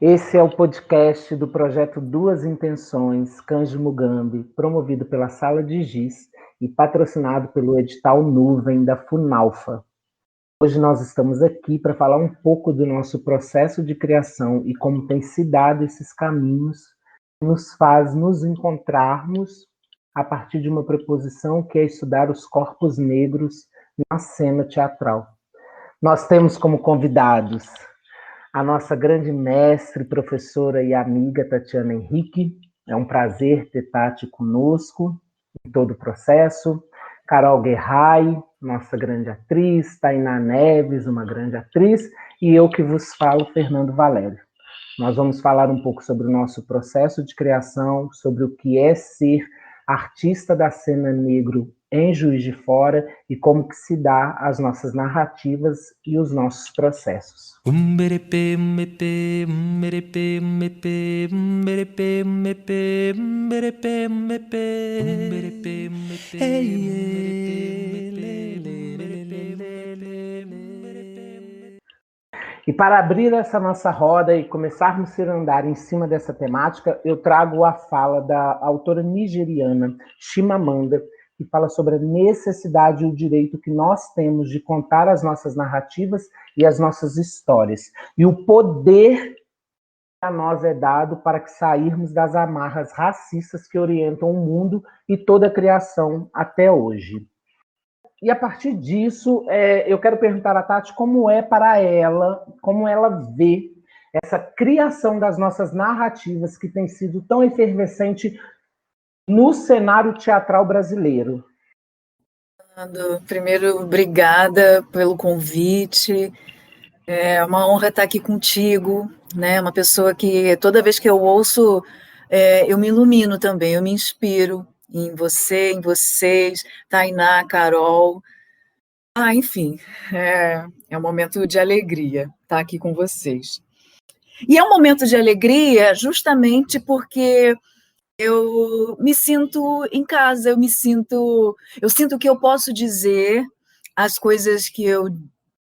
Esse é o podcast do projeto Duas Intenções, Kanji Mugambi, promovido pela Sala de Giz e patrocinado pelo edital Nuvem da Funalfa. Hoje nós estamos aqui para falar um pouco do nosso processo de criação e como tem se dado esses caminhos que nos faz nos encontrarmos a partir de uma proposição que é estudar os corpos negros na cena teatral. Nós temos como convidados a nossa grande mestre, professora e amiga Tatiana Henrique. É um prazer ter Tati conosco em todo o processo. Carol Guerrai, nossa grande atriz, Tainá Neves, uma grande atriz, e eu que vos falo, Fernando Valério. Nós vamos falar um pouco sobre o nosso processo de criação, sobre o que é ser artista da cena negro em Juiz de Fora e como que se dá as nossas narrativas e os nossos processos. E para abrir essa nossa roda e começarmos a andar em cima dessa temática, eu trago a fala da autora nigeriana Chimamanda, que fala sobre a necessidade e o direito que nós temos de contar as nossas narrativas e as nossas histórias. E o poder a nós é dado para que sairmos das amarras racistas que orientam o mundo e toda a criação até hoje. E a partir disso, eu quero perguntar a Tati como é para ela, como ela vê essa criação das nossas narrativas que tem sido tão efervescente no cenário teatral brasileiro. Primeiro, obrigada pelo convite. É uma honra estar aqui contigo, né? Uma pessoa que toda vez que eu ouço, eu me ilumino também, eu me inspiro em você, em vocês, Tainá, Carol. Enfim, é um momento de alegria estar aqui com vocês. E é um momento de alegria justamente porque eu me sinto em casa, eu sinto que eu posso dizer as coisas que eu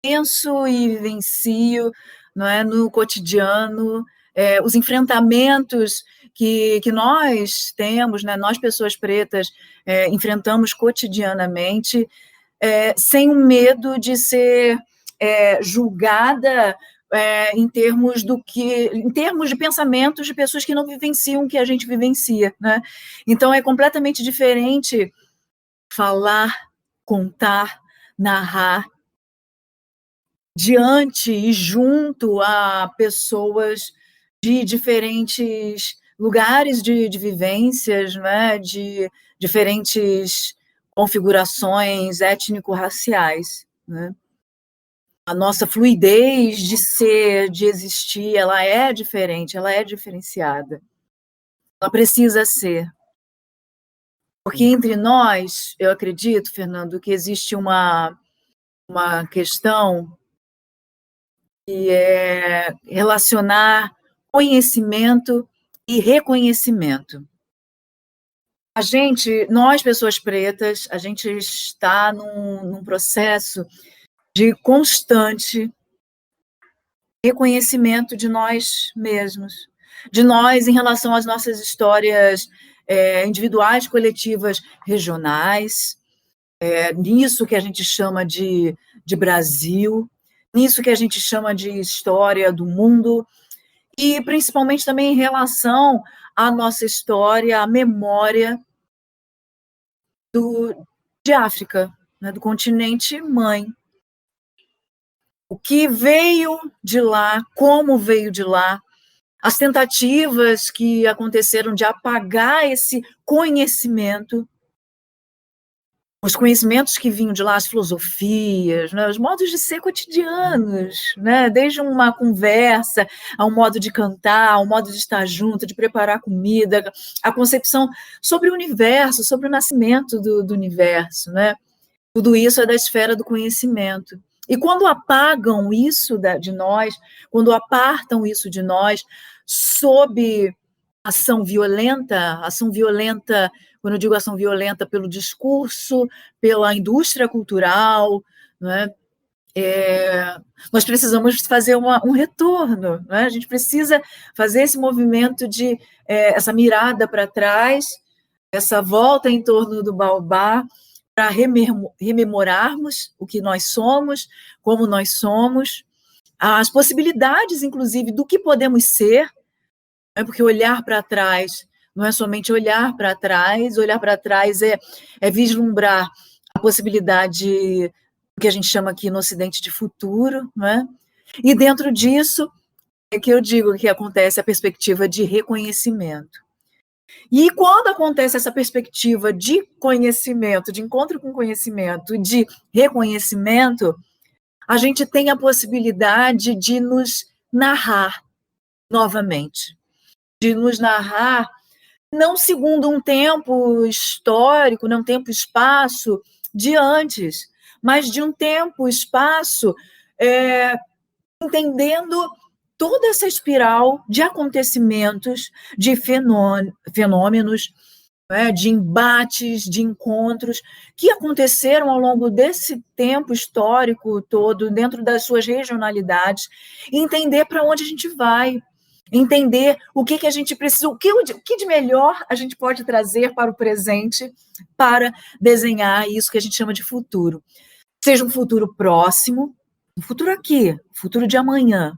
penso e vivencio, não é, no cotidiano, os enfrentamentos que nós temos, né, nós pessoas pretas enfrentamos cotidianamente, sem o medo de ser julgada em termos de pensamentos de pessoas que não vivenciam o que a gente vivencia, né? Então é completamente diferente falar, contar, narrar diante e junto a pessoas de diferentes lugares de vivências, né? De diferentes configurações étnico-raciais, né? A nossa fluidez de ser, de existir, ela é diferente, ela é diferenciada. Ela precisa ser. Porque entre nós, eu acredito, Fernando, que existe uma questão que é relacionar conhecimento e reconhecimento. Nós, pessoas pretas, a gente está num processo de constante reconhecimento de nós mesmos, de nós em relação às nossas histórias individuais, coletivas, regionais, nisso que a gente chama de Brasil, nisso que a gente chama de história do mundo, e principalmente também em relação à nossa história, à memória de África, né, do continente mãe. O que veio de lá, como veio de lá, as tentativas que aconteceram de apagar esse conhecimento, os conhecimentos que vinham de lá, as filosofias, né, os modos de ser cotidianos, né, desde uma conversa, a um modo de cantar, a um modo de estar junto, de preparar comida, a concepção sobre o universo, sobre o nascimento do universo, né? Tudo isso é da esfera do conhecimento. E quando apagam isso de nós, quando apartam isso de nós, sob ação violenta, quando eu digo ação violenta, pelo discurso, pela indústria cultural, não é? nós precisamos fazer um retorno, né? A gente precisa fazer esse movimento de essa mirada para trás, essa volta em torno do baobá, para rememorarmos o que nós somos, como nós somos, as possibilidades, inclusive, do que podemos ser, né? Porque olhar para trás não é somente olhar para trás é vislumbrar a possibilidade que a gente chama aqui no Ocidente de futuro, né? E dentro disso é que eu digo que acontece a perspectiva de reconhecimento. E quando acontece essa perspectiva de conhecimento, de encontro com conhecimento, de reconhecimento, a gente tem a possibilidade de nos narrar novamente, de nos narrar não segundo um tempo histórico, não um tempo e espaço de antes, mas de um tempo, espaço, entendendo toda essa espiral de acontecimentos, de fenômenos, né, de embates, de encontros, que aconteceram ao longo desse tempo histórico todo, dentro das suas regionalidades, e entender para onde a gente vai, entender o que a gente precisa, o que de melhor a gente pode trazer para o presente, para desenhar isso que a gente chama de futuro. Seja um futuro próximo, um futuro aqui, um futuro de amanhã,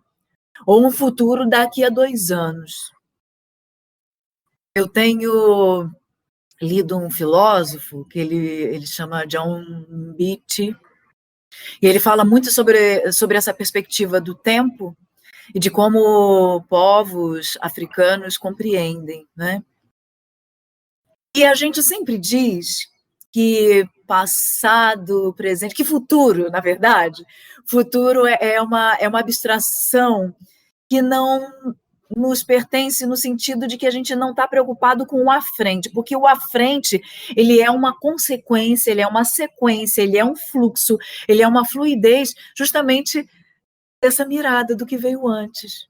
ou um futuro daqui a 2 anos. Eu tenho lido um filósofo que ele chama John Beatty, e ele fala muito sobre essa perspectiva do tempo e de como povos africanos compreendem, né? E a gente sempre diz que passado, presente, que futuro, na verdade, futuro é uma abstração que não nos pertence no sentido de que a gente não está preocupado com o à frente, porque o à frente, ele é uma consequência, ele é uma sequência, ele é um fluxo, ele é uma fluidez, justamente dessa mirada do que veio antes,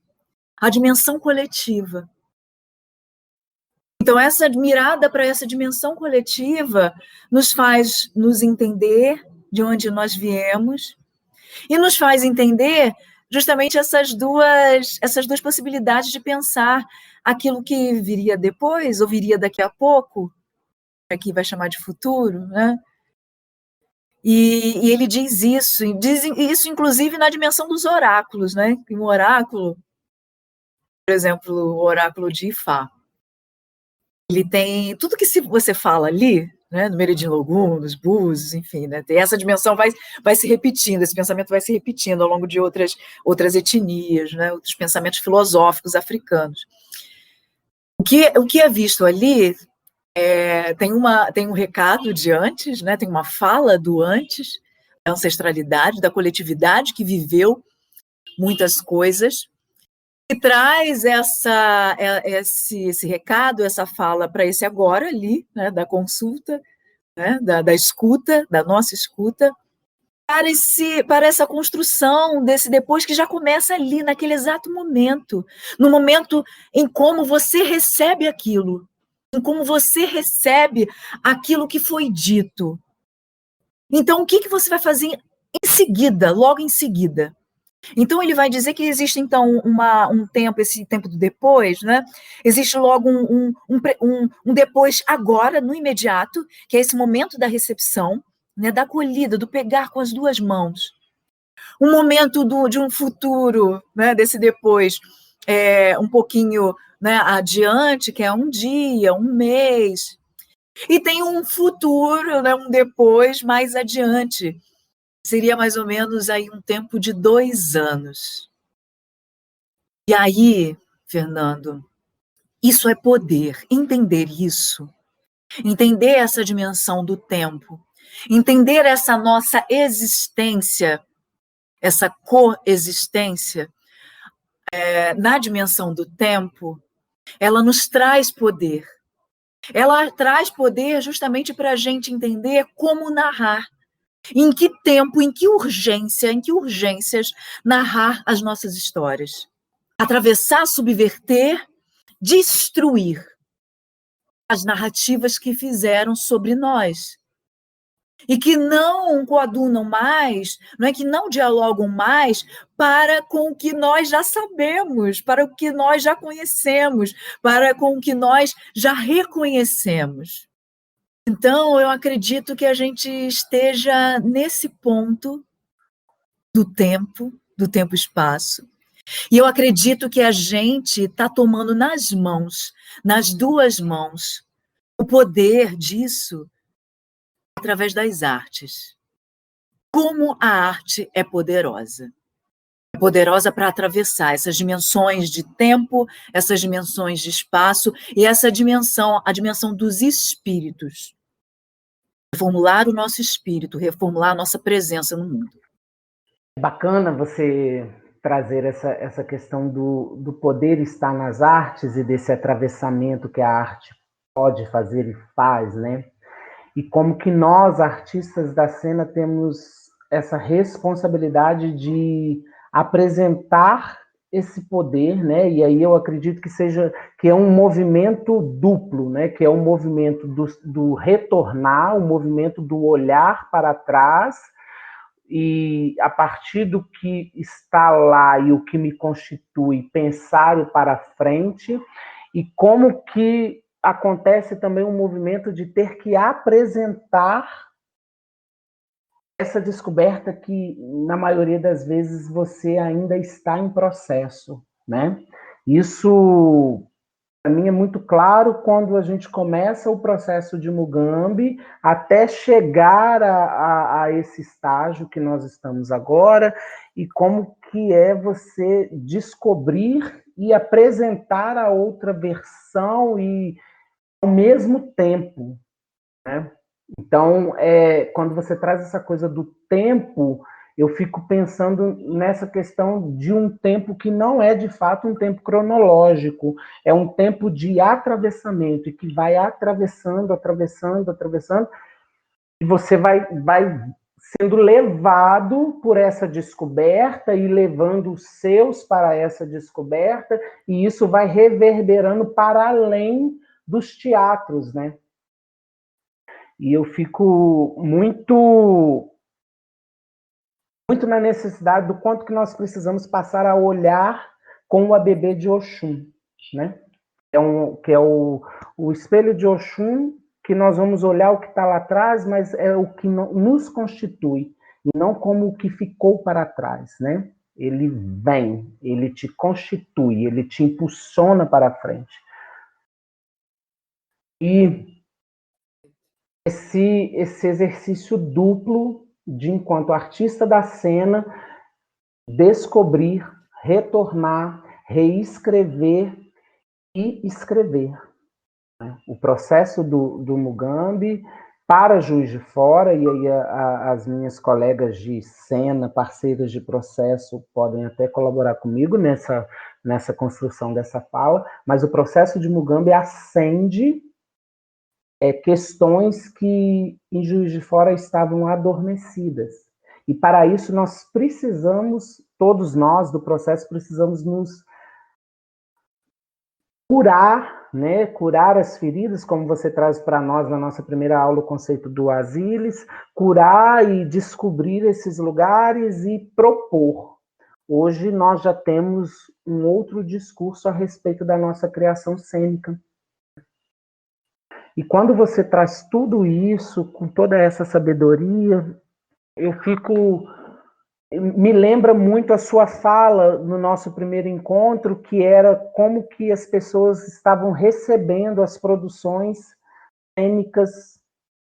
a dimensão coletiva. Então, essa mirada para essa dimensão coletiva nos faz nos entender de onde nós viemos e nos faz entender justamente essas duas possibilidades de pensar aquilo que viria depois ou viria daqui a pouco, aqui vai chamar de futuro, né? E ele diz isso inclusive na dimensão dos oráculos, né? Um oráculo, por exemplo, o oráculo de Ifá, ele tem tudo que você fala ali, né, no Meridim Logum, nos Búzios, enfim, né, essa dimensão vai se repetindo, esse pensamento vai se repetindo ao longo de outras etnias, né, outros pensamentos filosóficos africanos. O que é visto ali tem um recado de antes, né, tem uma fala do antes, da ancestralidade, da coletividade que viveu muitas coisas, e traz esse recado, essa fala para esse agora ali, né, da consulta, né, da escuta, da nossa escuta, para essa construção desse depois que já começa ali, naquele exato momento, no momento em como você recebe aquilo, em como você recebe aquilo que foi dito. Então, o que você vai fazer em seguida, logo em seguida? Então, ele vai dizer que existe, então, um tempo, esse tempo do depois, né? Existe logo um depois agora, no imediato, que é esse momento da recepção, né? Da acolhida, do pegar com as 2 mãos. Um momento de um futuro, né? Desse depois, um pouquinho, né, adiante, que é um dia, um mês. E tem um futuro, né, um depois mais adiante. Seria mais ou menos aí um tempo de 2 anos. E aí, Fernando, isso é poder, entender isso, entender essa dimensão do tempo, entender essa nossa existência, essa coexistência na dimensão do tempo, ela nos traz poder. Ela traz poder justamente para a gente entender como narrar, em que tempo, em que urgências narrar as nossas histórias. Atravessar, subverter, destruir as narrativas que fizeram sobre nós. e que não coadunam mais, não é que não dialogam mais para com o que nós já sabemos, para o que nós já conhecemos, para com o que nós já reconhecemos. Então, eu acredito que a gente esteja nesse ponto do tempo e espaço. E eu acredito que a gente está tomando nas mãos, nas duas mãos, o poder disso através das artes. Como a arte é poderosa. É poderosa para atravessar essas dimensões de tempo, essas dimensões de espaço e essa dimensão, a dimensão dos espíritos. Reformular o nosso espírito, reformular a nossa presença no mundo. É bacana você trazer essa questão do poder estar nas artes e desse atravessamento que a arte pode fazer e faz, né? E como que nós, artistas da cena, temos essa responsabilidade de apresentar esse poder, né? E aí eu acredito que é um movimento duplo, né? Que é um movimento do retornar, um movimento do olhar para trás, e a partir do que está lá e o que me constitui, pensar o para frente, e como que acontece também um movimento de ter que apresentar essa descoberta que, na maioria das vezes, você ainda está em processo, né? Isso, para mim, é muito claro quando a gente começa o processo de Mugambi até chegar a esse estágio que nós estamos agora, e como que é você descobrir e apresentar a outra versão e ao mesmo tempo, né? Então, quando você traz essa coisa do tempo, eu fico pensando nessa questão de um tempo que não é de fato um tempo cronológico, é um tempo de atravessamento, e que vai atravessando, atravessando, atravessando, e você vai sendo levado por essa descoberta e levando os seus para essa descoberta, e isso vai reverberando para além dos teatros, né? E eu fico muito na necessidade do quanto que nós precisamos passar a olhar com o ABB de Oxum, né? Que é o espelho de Oxum, que nós vamos olhar o que está lá atrás, mas é o que nos constitui, e não como o que ficou para trás, né? Ele vem, ele te constitui, ele te impulsiona para frente. E esse exercício duplo de, enquanto artista da cena, descobrir, retornar, reescrever e escrever, né? O processo do Mugambi para Juiz de Fora, e aí as minhas colegas de cena, parceiras de processo, podem até colaborar comigo nessa construção dessa fala, mas o processo de Mugambi acende questões que em Juiz de Fora estavam adormecidas. E para isso nós precisamos, todos nós do processo, precisamos nos curar, né? Curar as feridas, como você traz para nós na nossa primeira aula o conceito do Asilis, curar e descobrir esses lugares e propor. Hoje nós já temos um outro discurso a respeito da nossa criação cênica. E quando você traz tudo isso, com toda essa sabedoria, me lembra muito a sua fala no nosso primeiro encontro, que era como que as pessoas estavam recebendo as produções cênicas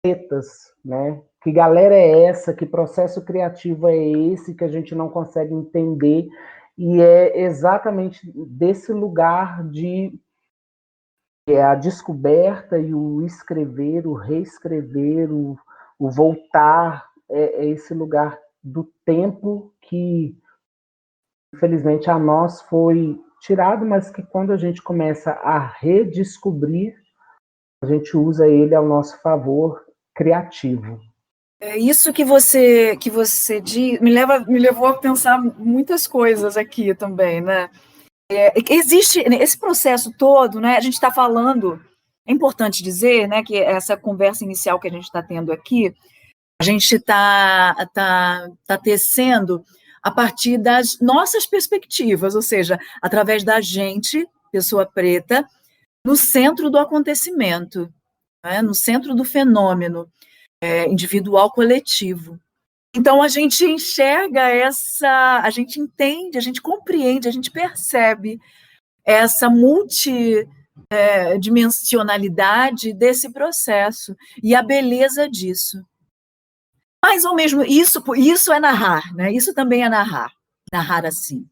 pretas, né? Que galera é essa? Que processo criativo é esse que a gente não consegue entender? E é exatamente desse lugar de a descoberta e o escrever, o reescrever, o voltar, é esse lugar do tempo que, infelizmente, a nós foi tirado, mas que quando a gente começa a redescobrir, a gente usa ele ao nosso favor criativo. É isso que você diz, me levou a pensar muitas coisas aqui também, né? Existe esse processo todo, né? A gente está falando, é importante dizer, né, que essa conversa inicial que a gente está tendo aqui, A gente tá tecendo a partir das nossas perspectivas, ou seja, através da gente, pessoa preta, no centro do acontecimento, né? No centro do fenômeno individual coletivo. Então, a gente enxerga a gente entende, a gente compreende, a gente percebe essa multidimensionalidade desse processo e a beleza disso. Mas, ao mesmo isso é narrar, né? Isso também é narrar assim.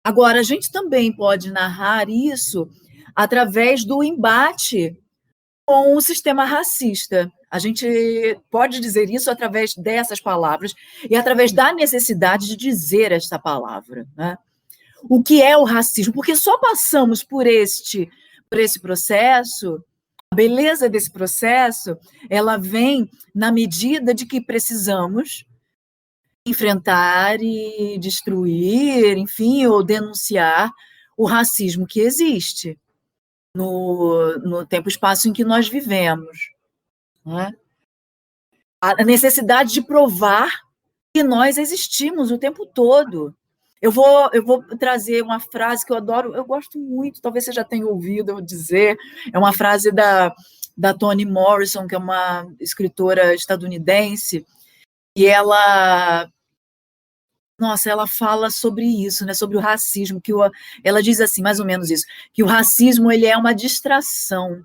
Agora, a gente também pode narrar isso através do embate com o sistema racista. A gente pode dizer isso através dessas palavras e através da necessidade de dizer esta palavra, né? O que é o racismo? Porque só passamos por esse processo, a beleza desse processo, ela vem na medida de que precisamos enfrentar e destruir, enfim, ou denunciar o racismo que existe no tempo e espaço em que nós vivemos. Né? A necessidade de provar que nós existimos o tempo todo. Eu vou trazer uma frase que eu adoro, eu gosto muito, talvez você já tenha ouvido eu dizer, é uma frase da Toni Morrison, que é uma escritora estadunidense, e ela fala sobre isso, né, sobre o racismo, ela diz assim, mais ou menos isso, que o racismo ele é uma distração.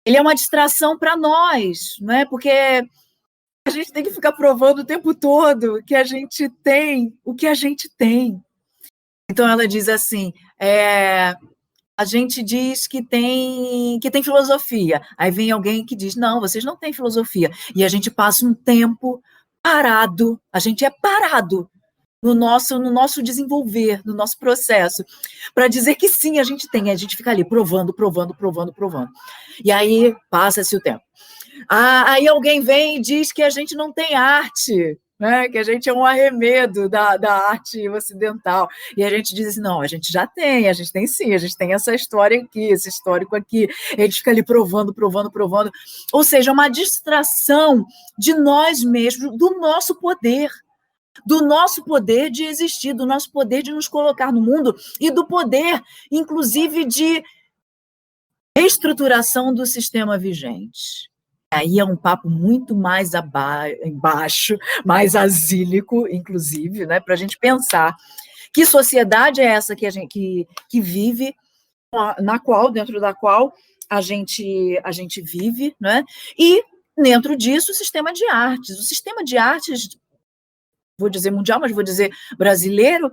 Ele é uma distração para nós, né, porque a gente tem que ficar provando o tempo todo que a gente tem o que a gente tem. Então, ela diz assim, a gente diz que tem filosofia, aí vem alguém que diz, não, vocês não têm filosofia, e a gente passa um tempo parado, a gente é parado no nosso desenvolver, no nosso processo, para dizer que sim, a gente tem, a gente fica ali provando. E aí passa-se o tempo. Aí alguém vem e diz que a gente não tem arte, né? Que a gente é um arremedo da arte ocidental. E a gente diz assim, não, a gente já tem, a gente tem sim, a gente tem essa história aqui, esse histórico aqui. A gente fica ali provando. Ou seja, uma distração de nós mesmos, do nosso poder de existir, do nosso poder de nos colocar no mundo e do poder, inclusive, de reestruturação do sistema vigente. Aí é um papo muito mais embaixo, mais asílico, inclusive, né, para a gente pensar que sociedade é essa que a gente que vive, dentro da qual a gente vive, né? E dentro disso o sistema de artes, vou dizer mundial, mas vou dizer brasileiro,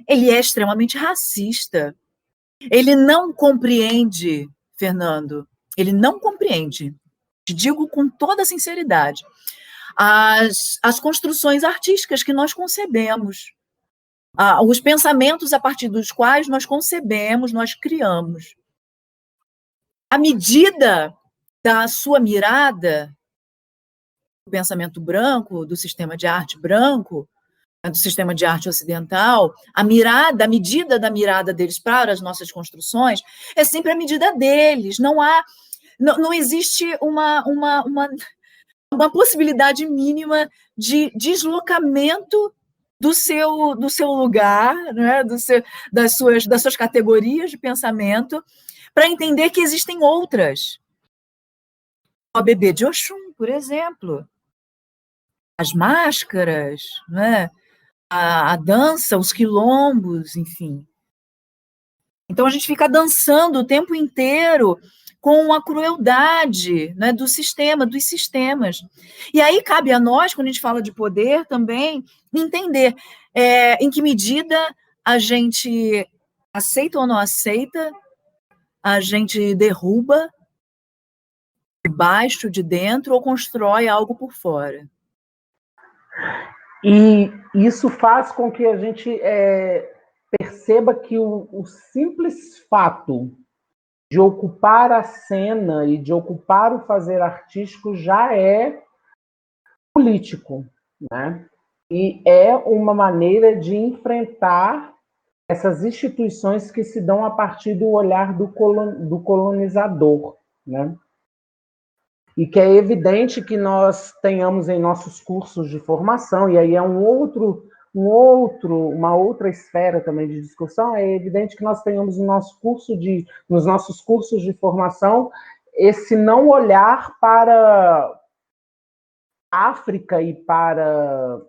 ele é extremamente racista. Ele não compreende, Fernando, ele não compreende, te digo com toda sinceridade, as construções artísticas que nós concebemos, os pensamentos a partir dos quais nós concebemos, nós criamos. À medida da sua mirada, do pensamento branco, do sistema de arte branco, do sistema de arte ocidental, a medida da mirada deles para as nossas construções é sempre a medida deles. Não existe uma possibilidade mínima de deslocamento do seu lugar, né, das suas categorias de pensamento, para entender que existem outras. O bebê de Oxum, por exemplo. As máscaras, né? A dança, os quilombos, enfim. Então, a gente fica dançando o tempo inteiro com a crueldade, né, dos sistemas. E aí cabe a nós, quando a gente fala de poder também, entender em que medida a gente aceita ou não aceita, a gente derruba de baixo, de dentro, ou constrói algo por fora. E isso faz com que a gente perceba que o simples fato de ocupar a cena e de ocupar o fazer artístico já é político, né? E é uma maneira de enfrentar essas instituições que se dão a partir do olhar do colonizador, né? e que é evidente que nós tenhamos em nossos cursos de formação, e aí é uma outra esfera também de discussão, é evidente que nós tenhamos nos nossos cursos de formação esse não olhar para a África e para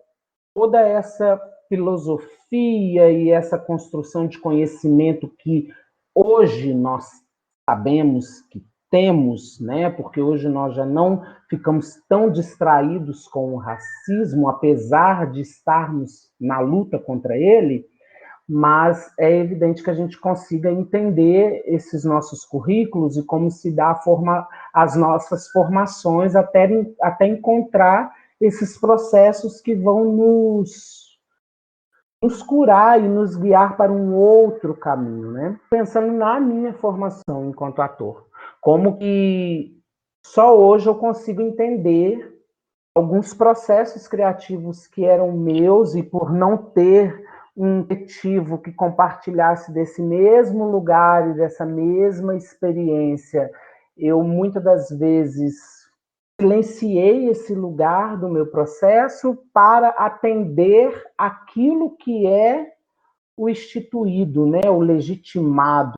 toda essa filosofia e essa construção de conhecimento que hoje nós sabemos que temos, né? Porque hoje nós já não ficamos tão distraídos com o racismo, apesar de estarmos na luta contra ele, mas é evidente que a gente consiga entender esses nossos currículos e como se dá as nossas formações até encontrar esses processos que vão nos curar e nos guiar para um outro caminho, né? Pensando na minha formação enquanto ator, como que só hoje eu consigo entender alguns processos criativos que eram meus e por não ter um coletivo que compartilhasse desse mesmo lugar e dessa mesma experiência, eu muitas das vezes silenciei esse lugar do meu processo para atender aquilo que é o instituído, né, o legitimado,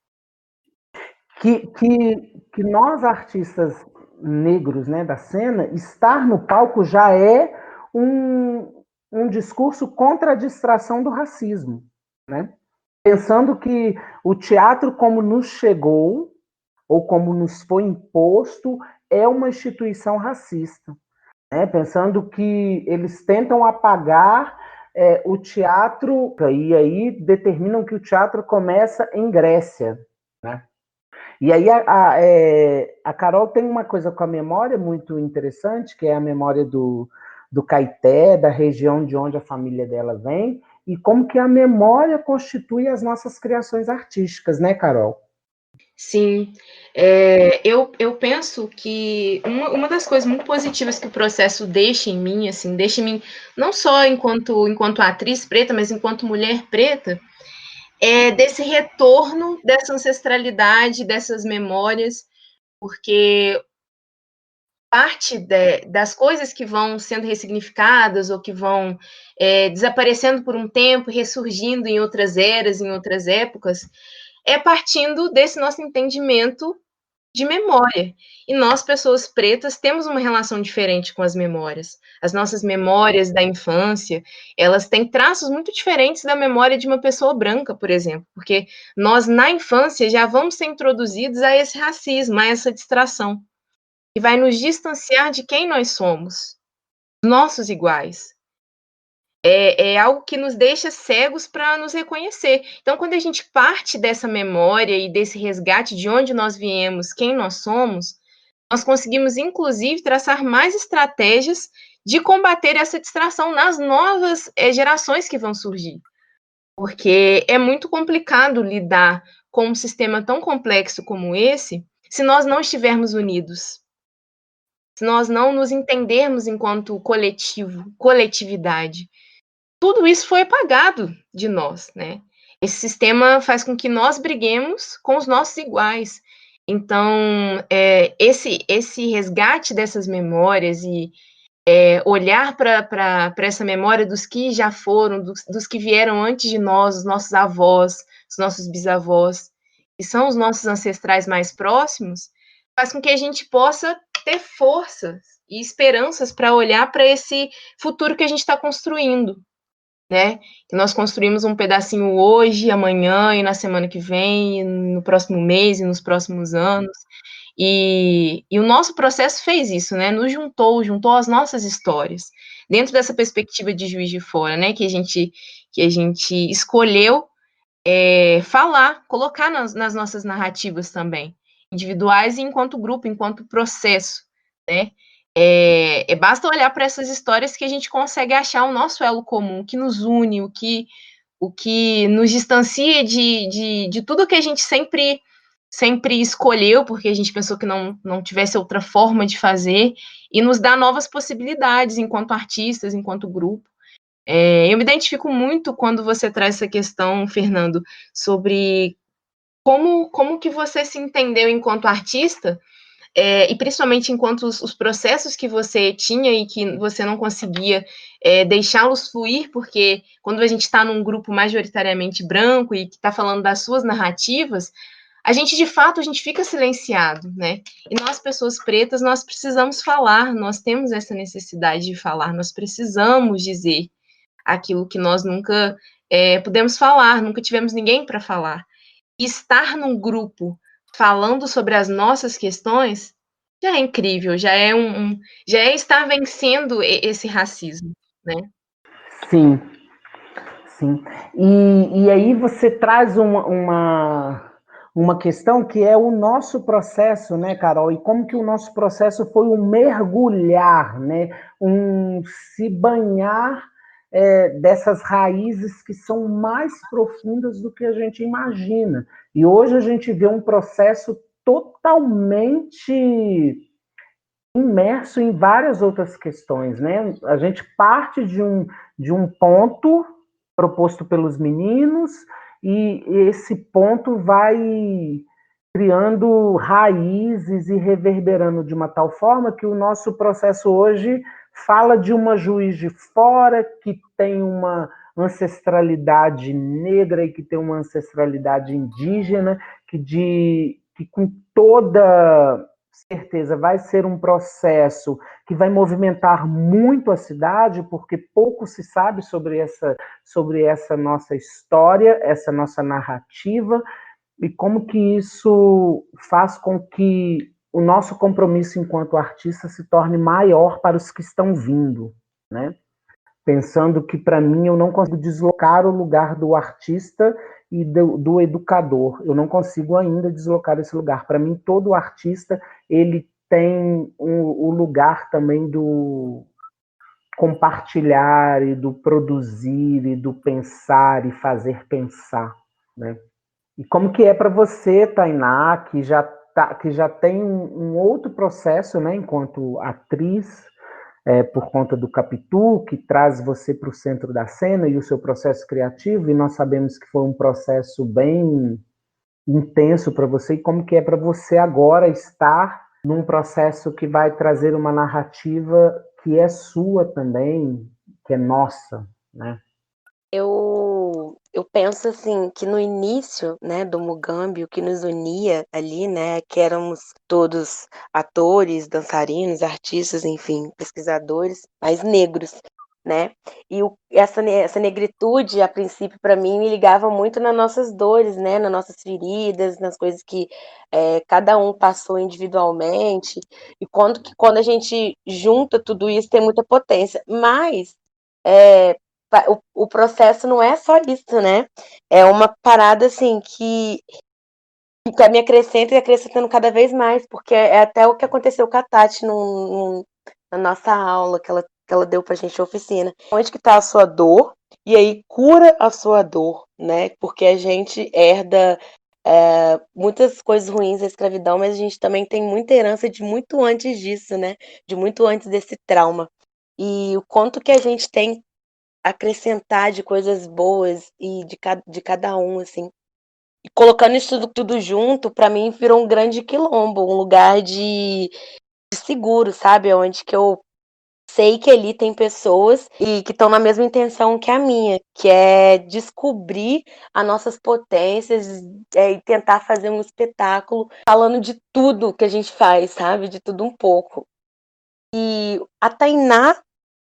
que nós artistas negros, né, da cena, estar no palco já é um discurso contra a distração do racismo, né? Pensando que o teatro como nos chegou ou como nos foi imposto é uma instituição racista, né? Pensando que eles tentam apagar o teatro e aí determinam que o teatro começa em Grécia, né? E aí a Carol tem uma coisa com a memória muito interessante, que é a memória do Caeté, da região de onde a família dela vem, e como que a memória constitui as nossas criações artísticas, né, Carol? Sim, eu penso que uma das coisas muito positivas que o processo deixa em mim, assim, deixa em mim não só enquanto atriz preta, mas enquanto mulher preta, é desse retorno dessa ancestralidade, dessas memórias, porque parte das coisas que vão sendo ressignificadas ou que vão desaparecendo por um tempo, ressurgindo em outras eras, em outras épocas, é partindo desse nosso entendimento de memória. E nós, pessoas pretas, temos uma relação diferente com as memórias. As nossas memórias da infância, elas têm traços muito diferentes da memória de uma pessoa branca, por exemplo, porque nós, na infância, já vamos ser introduzidos a esse racismo, a essa distração, que vai nos distanciar de quem nós somos, nossos iguais. É algo que nos deixa cegos para nos reconhecer. Então, quando a gente parte dessa memória e desse resgate de onde nós viemos, quem nós somos, nós conseguimos, inclusive, traçar mais estratégias de combater essa distração nas novas gerações que vão surgir. Porque é muito complicado lidar com um sistema tão complexo como esse se nós não estivermos unidos, se nós não nos entendermos enquanto coletivo, coletividade. Tudo isso foi apagado de nós, né? Esse sistema faz com que nós briguemos com os nossos iguais. Então, esse resgate dessas memórias e olhar para essa memória dos que já foram, dos que vieram antes de nós, os nossos avós, os nossos bisavós, que são os nossos ancestrais mais próximos, faz com que a gente possa ter forças e esperanças para olhar para esse futuro que a gente está construindo, né? Que nós construímos um pedacinho hoje, amanhã e na semana que vem, e no próximo mês e nos próximos anos. E o nosso processo fez isso, né? Nos juntou as nossas histórias, dentro dessa perspectiva de Juiz de Fora, né? Que a gente escolheu falar, colocar nas nossas narrativas também, individuais e enquanto grupo, enquanto processo, né? Basta olhar para essas histórias que a gente consegue achar o nosso elo comum, o que nos une, o que nos distancia de tudo que a gente sempre escolheu, porque a gente pensou que não tivesse outra forma de fazer, e nos dá novas possibilidades enquanto artistas, enquanto grupo. Eu me identifico muito quando você traz essa questão, Fernando, sobre como que você se entendeu enquanto artista, e principalmente enquanto os processos que você tinha e que você não conseguia deixá-los fluir, porque quando a gente está num grupo majoritariamente branco e que está falando das suas narrativas, a gente, de fato, a gente fica silenciado, né? E nós, pessoas pretas, nós precisamos falar, nós temos essa necessidade de falar, nós precisamos dizer aquilo que nós nunca pudemos falar, nunca tivemos ninguém para falar. E estar num grupo falando sobre as nossas questões já é incrível, já é estar vencendo esse racismo, né? Sim, sim. E aí você traz uma questão que é o nosso processo, né, Carol? E como que o nosso processo foi um mergulhar, né? Um se banhar dessas raízes que são mais profundas do que a gente imagina. E hoje a gente vê um processo totalmente imerso em várias outras questões, né? A gente parte de um ponto proposto pelos meninos e esse ponto vai criando raízes e reverberando de uma tal forma que o nosso processo hoje fala de uma Juiz de Fora que tem uma ancestralidade negra e que tem uma ancestralidade indígena, que com toda certeza vai ser um processo que vai movimentar muito a cidade, porque pouco se sabe sobre essa nossa história, essa nossa narrativa, e como que isso faz com que o nosso compromisso enquanto artista se torne maior para os que estão vindo, né? Pensando que, para mim, eu não consigo deslocar o lugar do artista e do educador. Eu não consigo ainda deslocar esse lugar. Para mim, todo artista ele tem o lugar também do compartilhar e do produzir e do pensar e fazer pensar, né? E como que é para você, Tainá, que já tem um outro processo, né, enquanto atriz, por conta do Capitu, que traz você para o centro da cena e o seu processo criativo, e nós sabemos que foi um processo bem intenso para você, e como que é para você agora estar num processo que vai trazer uma narrativa que é sua também, que é nossa, né? Eu penso assim que no início, né, do Mugambi, o que nos unia ali, né, que éramos todos atores, dançarinos, artistas, enfim, pesquisadores, mas negros, né? E essa negritude, a princípio, para mim, me ligava muito nas nossas dores, né, nas nossas feridas, nas coisas que cada um passou individualmente. E quando a gente junta tudo isso, tem muita potência. Mas o processo não é só isso, né? É uma parada assim que me acrescenta e acrescentando cada vez mais, porque é até o que aconteceu com a Tati na nossa aula que ela deu pra gente, a oficina. Onde que tá a sua dor? E aí cura a sua dor, né? Porque a gente herda muitas coisas ruins da escravidão, mas a gente também tem muita herança de muito antes disso, né? De muito antes desse trauma. E o quanto que a gente tem acrescentar de coisas boas e de cada um, assim. E colocando isso tudo junto, para mim virou um grande quilombo, um lugar de seguro, sabe? Onde que eu sei que ali tem pessoas e que estão na mesma intenção que a minha, que é descobrir as nossas potências e tentar fazer um espetáculo falando de tudo que a gente faz, sabe? De tudo um pouco. E a Tainá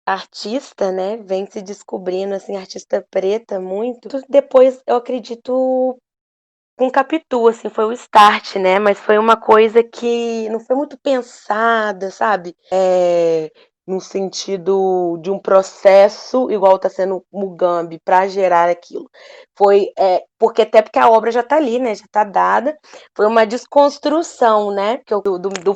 artista, né, vem se descobrindo, assim, artista preta muito. Depois, eu acredito, com Capitu, assim, foi o start, né, mas foi uma coisa que não foi muito pensada, sabe? No sentido de um processo igual está sendo Mugambi para gerar aquilo. Foi porque a obra já está ali, né? Já está dada. Foi uma desconstrução, né?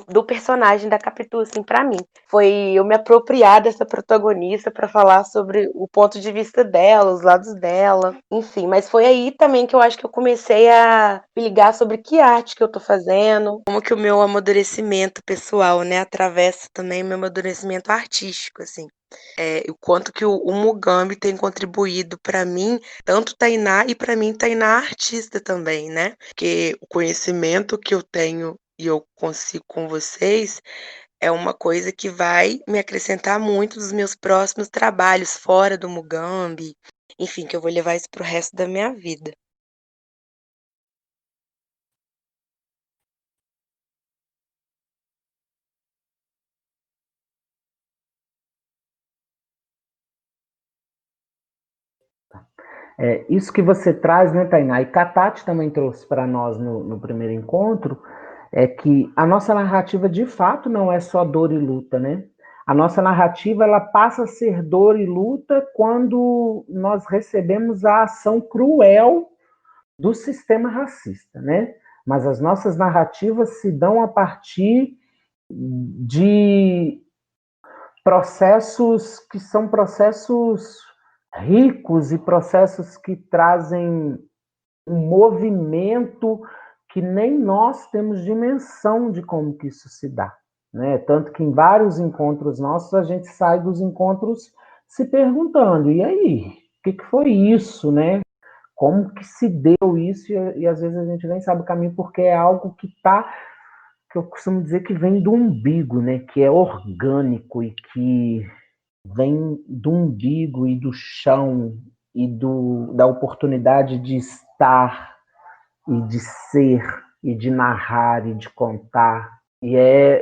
Do personagem da Capitu, assim, para mim. Foi eu me apropriar dessa protagonista para falar sobre o ponto de vista dela, os lados dela, enfim. Mas foi aí também que eu acho que eu comecei a me ligar sobre que arte que eu tô fazendo, como que o meu amadurecimento pessoal, né, atravessa também o meu amadurecimento artístico, assim. O quanto que o Mugambi tem contribuído para mim, tanto Tainá e para mim Tainá artista também, né? Porque o conhecimento que eu tenho e eu consigo com vocês, é uma coisa que vai me acrescentar muito nos meus próximos trabalhos fora do Mugambi, enfim, que eu vou levar isso para o resto da minha vida. Isso que você traz, né, Tainá, e Katati também trouxe para nós no primeiro encontro, é que a nossa narrativa de fato não é só dor e luta, né? A nossa narrativa ela passa a ser dor e luta quando nós recebemos a ação cruel do sistema racista, né? Mas as nossas narrativas se dão a partir de processos que são processos ricos e processos que trazem um movimento que nem nós temos dimensão de como que isso se dá, né? Tanto que em vários encontros nossos a gente sai dos encontros se perguntando, e aí, o que foi isso, né? Como que se deu isso? E às vezes a gente nem sabe o caminho porque é algo que eu costumo dizer que vem do umbigo, né? Que é orgânico e que vem do umbigo e do chão e da oportunidade de estar e de ser e de narrar e de contar. E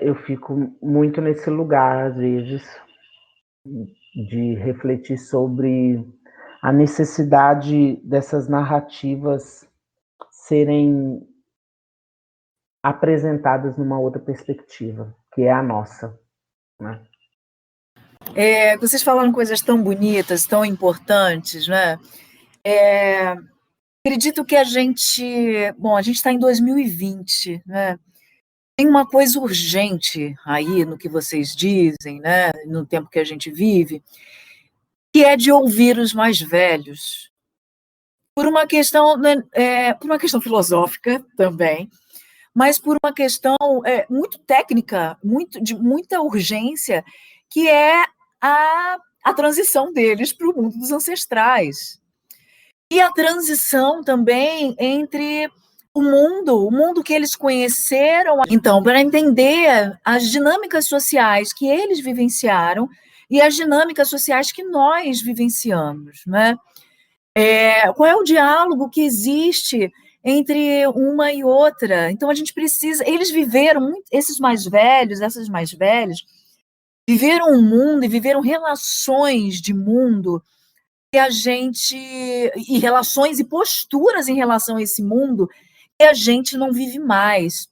eu fico muito nesse lugar, às vezes, de refletir sobre a necessidade dessas narrativas serem apresentadas numa outra perspectiva, que é a nossa, né? Vocês falaram coisas tão bonitas, tão importantes, né? Acredito que a gente está em 2020, né? Tem uma coisa urgente aí no que vocês dizem, né? No tempo que a gente vive, que é de ouvir os mais velhos, por uma questão, né, por uma questão filosófica também, mas por uma questão muito técnica, de muita urgência, que é a transição deles para o mundo dos ancestrais. E a transição também entre o mundo que eles conheceram. Então, para entender as dinâmicas sociais que eles vivenciaram e as dinâmicas sociais que nós vivenciamos, né? Qual é o diálogo que existe entre uma e outra? Então, a gente precisa... Eles viveram, esses mais velhos, essas mais velhas, viveram um mundo e viveram relações de mundo que a gente... E relações e posturas em relação a esse mundo que a gente não vive mais.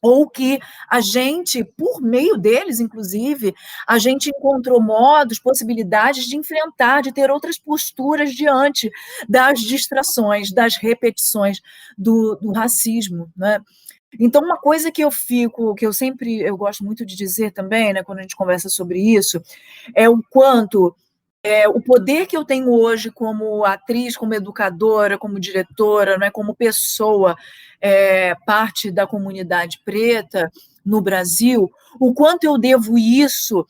Ou que a gente, por meio deles, inclusive, a gente encontrou modos, possibilidades de enfrentar, de ter outras posturas diante das distrações, das repetições do racismo, né? Então, uma coisa que eu gosto muito de dizer também, né, quando a gente conversa sobre isso, é o quanto o poder que eu tenho hoje como atriz, como educadora, como diretora, né, como pessoa, parte da comunidade preta no Brasil, o quanto eu devo isso,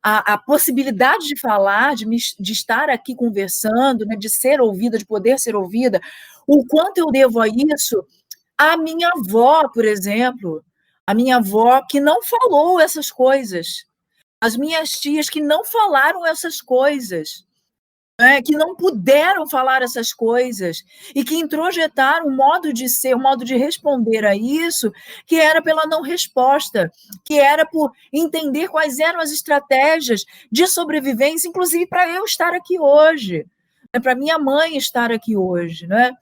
a possibilidade de falar, de estar aqui conversando, né, de ser ouvida, de poder ser ouvida, o quanto eu devo a isso à minha avó, por exemplo, a minha avó que não falou essas coisas, as minhas tias que não falaram essas coisas, né, que não puderam falar essas coisas e que introjetaram um modo de ser, um modo de responder a isso, que era pela não resposta, que era por entender quais eram as estratégias de sobrevivência, inclusive para eu estar aqui hoje, né, para minha mãe estar aqui hoje, né?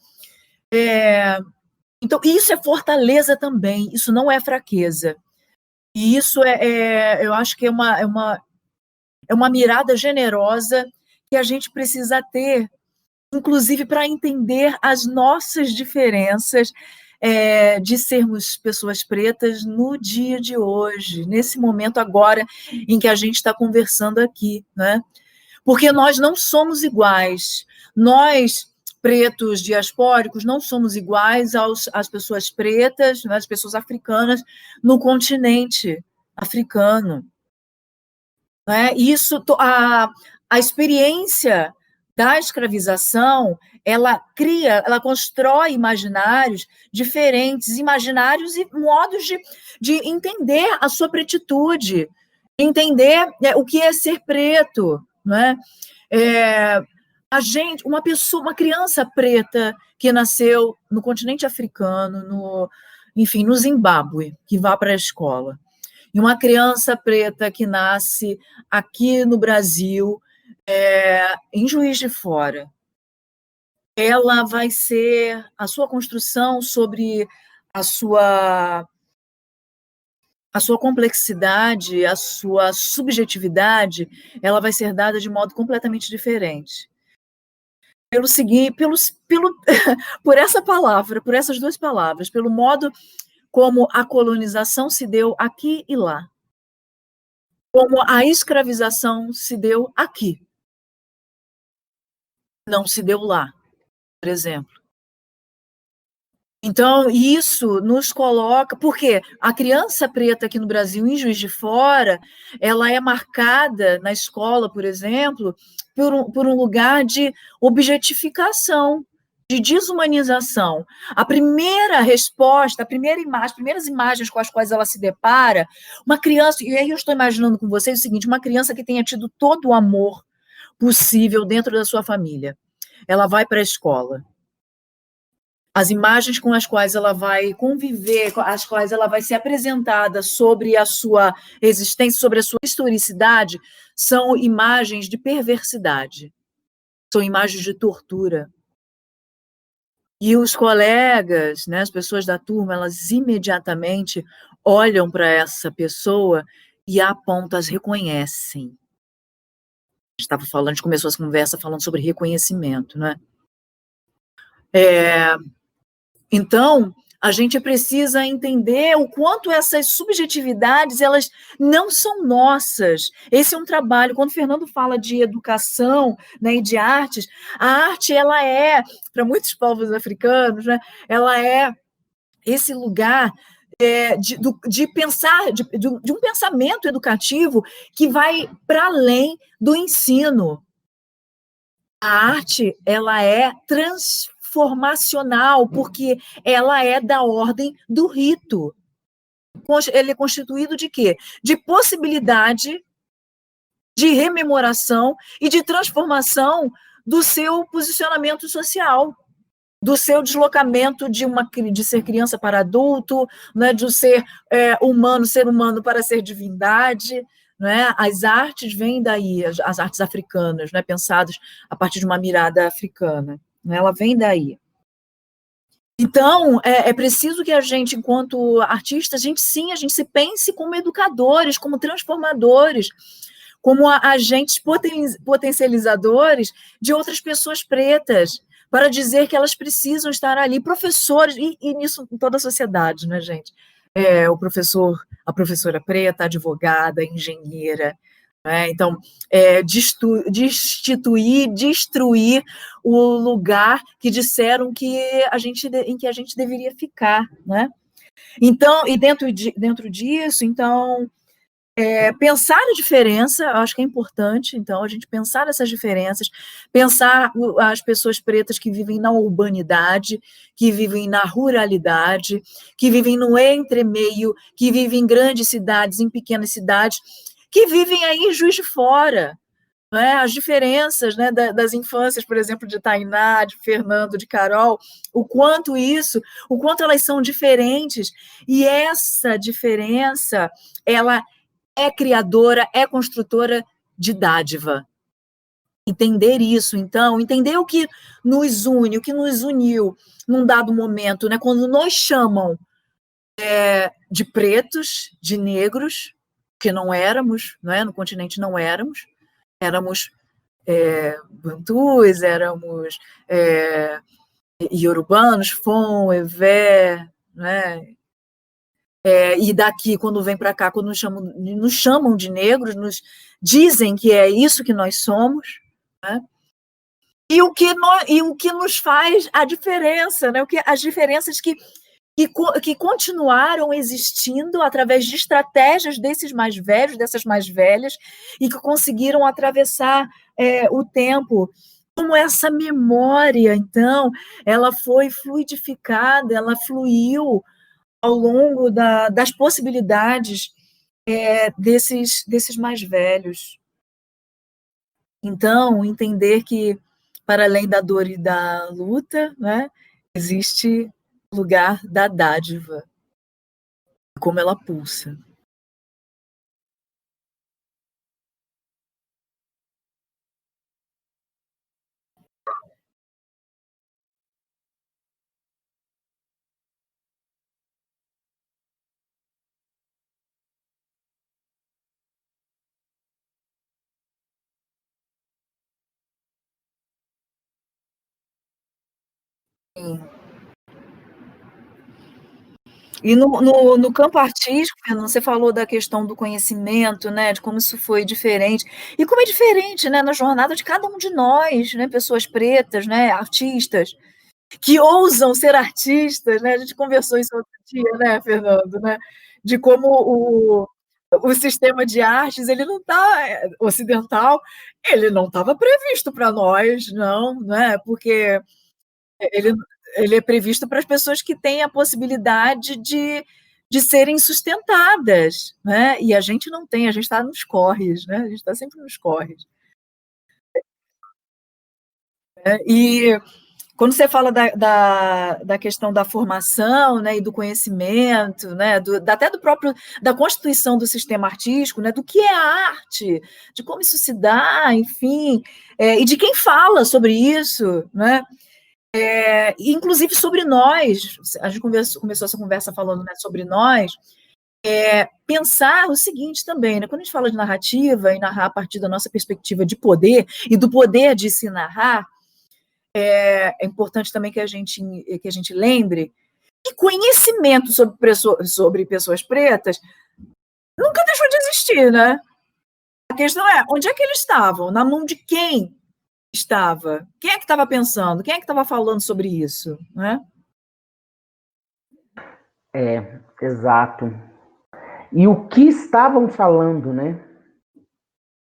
Então, isso é fortaleza também, isso não é fraqueza. E isso eu acho que é uma mirada generosa que a gente precisa ter, inclusive para entender as nossas diferenças de sermos pessoas pretas no dia de hoje, nesse momento agora em que a gente está conversando aqui, né? Porque nós não somos iguais. Nós, pretos diaspóricos, não somos iguais às pessoas pretas, né, às pessoas africanas no continente africano. Né? A experiência da escravização, ela constrói imaginários diferentes, imaginários e modos de entender a sua pretitude, entender o que é ser preto, não é? Uma criança preta que nasceu no continente africano, enfim, no Zimbábue, que vá para a escola, e uma criança preta que nasce aqui no Brasil, em Juiz de Fora, ela vai ser a sua construção sobre a sua complexidade, a sua subjetividade, ela vai ser dada de modo completamente diferente. Por essa palavra, por essas duas palavras, pelo modo como a colonização se deu aqui e lá, como a escravização se deu aqui, não se deu lá, por exemplo. Então, isso nos coloca... Porque a criança preta aqui no Brasil, em Juiz de Fora, ela é marcada na escola, por exemplo, por um lugar de objetificação, de desumanização. A primeira resposta, as primeiras imagens com as quais ela se depara, uma criança... E aí eu estou imaginando com vocês o seguinte, uma criança que tenha tido todo o amor possível dentro da sua família. Ela vai para a escola. As imagens com as quais ela vai conviver, com as quais ela vai ser apresentada sobre a sua existência, sobre a sua historicidade, são imagens de perversidade, são imagens de tortura. E os colegas, né, as pessoas da turma, elas imediatamente olham para essa pessoa e a apontam, as reconhecem. A gente começou essa conversa falando sobre reconhecimento, né? Então, a gente precisa entender o quanto essas subjetividades, elas não são nossas. Esse é um trabalho, quando o Fernando fala de educação, né, e de artes, a arte, ela para muitos povos africanos, né, ela é esse lugar de pensar, de um pensamento educativo que vai para além do ensino. A arte, ela é transformacional, porque ela é da ordem do rito. Ele é constituído de quê? De possibilidade de rememoração e de transformação do seu posicionamento social, do seu deslocamento de ser criança para adulto, né, de ser ser humano para ser divindade. Né? As artes vêm daí, as artes africanas, né, pensadas a partir de uma mirada africana. Né? Ela vem daí. Então, é preciso que a gente, enquanto artistas, a gente se pense como educadores, como transformadores, como agentes potencializadores de outras pessoas pretas, para dizer que elas precisam estar ali, professores, e nisso em toda a sociedade, né, gente? A professora preta, a advogada, a engenheira, né? Então, destruir o lugar que disseram em que a gente deveria ficar, né? Então, e dentro disso, então, pensar a diferença, eu acho que é importante, então, a gente pensar essas diferenças, pensar as pessoas pretas que vivem na urbanidade, que vivem na ruralidade, que vivem no entremeio, que vivem em grandes cidades, em pequenas cidades, que vivem aí em Juiz de Fora, né? As diferenças, né, das infâncias, por exemplo, de Tainá, de Fernando, de Carol, o quanto elas são diferentes, e essa diferença, ela é criadora, é construtora de dádiva. Entender isso, então, entender o que nos une, o que nos uniu num dado momento, né, quando nos chamam de pretos, de negros, que não éramos, né, no continente não éramos bantus, éramos iorubanos, Fon, Evé, né? E daqui, quando vem para cá, quando nos chamam de negros, nos dizem que é isso que nós somos, né? E o que nos faz a diferença, né? As diferenças que continuaram existindo através de estratégias desses mais velhos, dessas mais velhas, e que conseguiram atravessar o tempo como essa memória, então, ela foi fluidificada, ela fluiu ao longo das possibilidades desses mais velhos. Então, entender que, para além da dor e da luta, né, existe lugar da dádiva, como ela pulsa. Sim. E no campo artístico, Fernando, você falou da questão do conhecimento, né, de como isso foi diferente. E como é diferente, né, na jornada de cada um de nós, né, pessoas pretas, né, artistas, que ousam ser artistas, né? A gente conversou isso outro dia, né, Fernando, né? De como o sistema de artes, ele não está ocidental, ele não estava previsto para nós, não, né? Porque ele, ele é previsto para as pessoas que têm a possibilidade de serem sustentadas, né? E a gente não tem, a gente está nos corres, né? A gente está sempre nos corres. E quando você fala da questão da formação, né, e do conhecimento, né, até da constituição do sistema artístico, né, do que é a arte, de como isso se dá, enfim, e de quem fala sobre isso, né, inclusive sobre nós, a gente começou essa conversa falando, né, sobre nós, pensar o seguinte também, né, quando a gente fala de narrativa e narrar a partir da nossa perspectiva de poder e do poder de se narrar, é importante também que a gente lembre que conhecimento sobre pessoas pretas nunca deixou de existir, né? A questão é, onde é que eles estavam? Na mão de quem estava? Quem é que estava pensando? Quem é que estava falando sobre isso? Né? Exato. E o que estavam falando, né?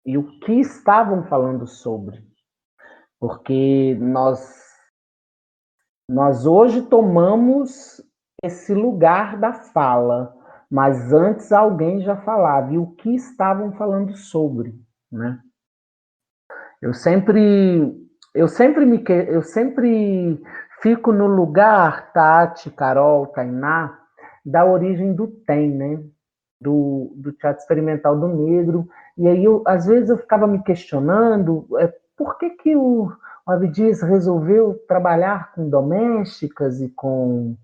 E o que estavam falando sobre? Porque nós hoje tomamos esse lugar da fala, mas antes alguém já falava, e o que estavam falando sobre, né? Eu sempre fico no lugar, Tati, Carol, Tainá, da origem do TEM, né? Do Teatro Experimental do Negro. E aí, às vezes, eu ficava me questionando por que o Abdias resolveu trabalhar com domésticas e com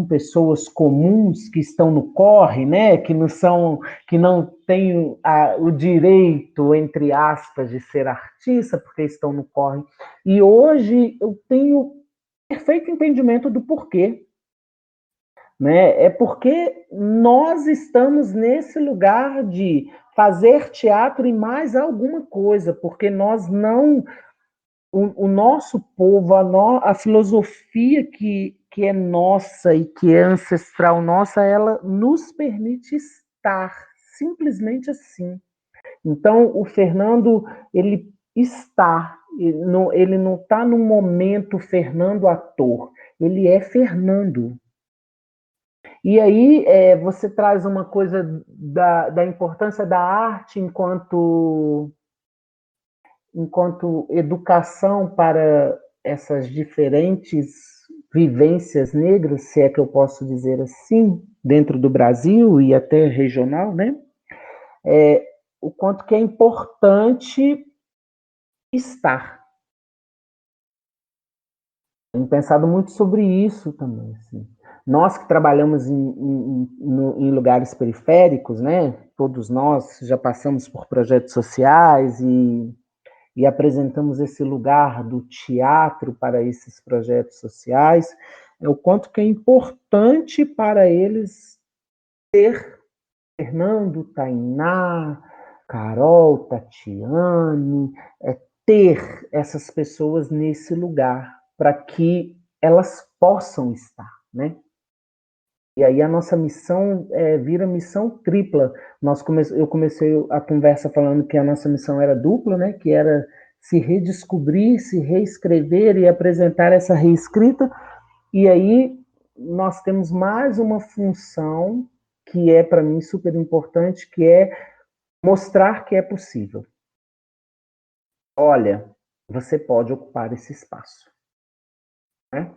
pessoas comuns que estão no corre, né? Que não têm o direito, entre aspas, de ser artista, porque estão no corre. E hoje eu tenho perfeito entendimento do porquê. Né? É porque nós estamos nesse lugar de fazer teatro e mais alguma coisa, porque nós não. O nosso povo, a filosofia que é nossa e que é ancestral nossa, ela nos permite estar simplesmente assim. Então, o Fernando, ele está, ele não está no momento Fernando ator, ele é Fernando. E aí você traz uma coisa da importância da arte enquanto educação para essas diferentes vivências negras, se é que eu posso dizer assim, dentro do Brasil e até regional, né? O quanto que é importante estar. Tenho pensado muito sobre isso também. Assim. Nós que trabalhamos em lugares periféricos, né? Todos nós já passamos por projetos sociais e apresentamos esse lugar do teatro para esses projetos sociais, o quanto que é importante para eles ter Fernando, Tainá, Carol, Tatiane, ter essas pessoas nesse lugar, para que elas possam estar, né? E aí a nossa missão vira missão tripla. Eu comecei a conversa falando que a nossa missão era dupla, né? Que era se redescobrir, se reescrever e apresentar essa reescrita. E aí nós temos mais uma função que é, para mim, super importante, que é mostrar que é possível. Olha, você pode ocupar esse espaço. Né?